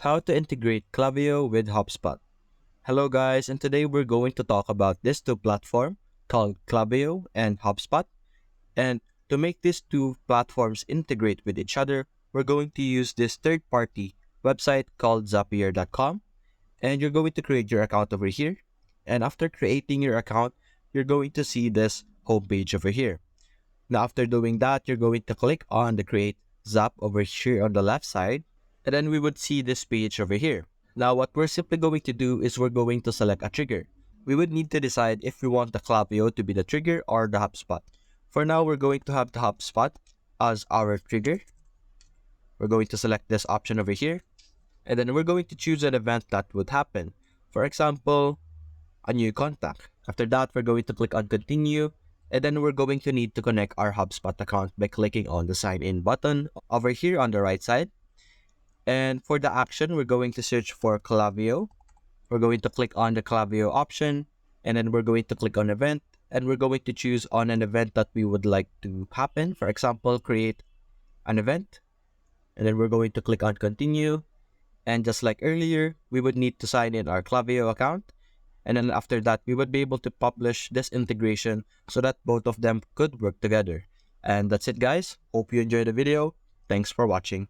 How to integrate Klaviyo with Hubspot. Hello guys, and today we're going to talk about this two platform called Klaviyo and Hubspot. And to make these two platforms integrate with each other, we're going to use this third-party website called Zapier.com. And you're going to create your account over here. And after creating your account, you're going to see this homepage over here. Now after doing that, you're going to click on the Create Zap over here on the left side. And then we would see this page over here. Now what we're simply going to do is we're going to select a trigger. We would need to decide if we want the Klaviyo to be the trigger or the HubSpot. For now, we're going to have the HubSpot as our trigger. We're going to select this option over here. And then we're going to choose an event that would happen. For example, a new contact. After that, we're going to click on continue. And then we're going to need to connect our HubSpot account by clicking on the sign in button over here on the right side. And for the action, we're going to search for Klaviyo. We're going to click on the Klaviyo option, and then we're going to click on event, and we're going to choose on an event that we would like to happen. For example, create an event, and then we're going to click on continue. And just like earlier, we would need to sign in our Klaviyo account. And then after that, we would be able to publish this integration so that both of them could work together. And that's it guys. Hope you enjoyed the video. Thanks for watching.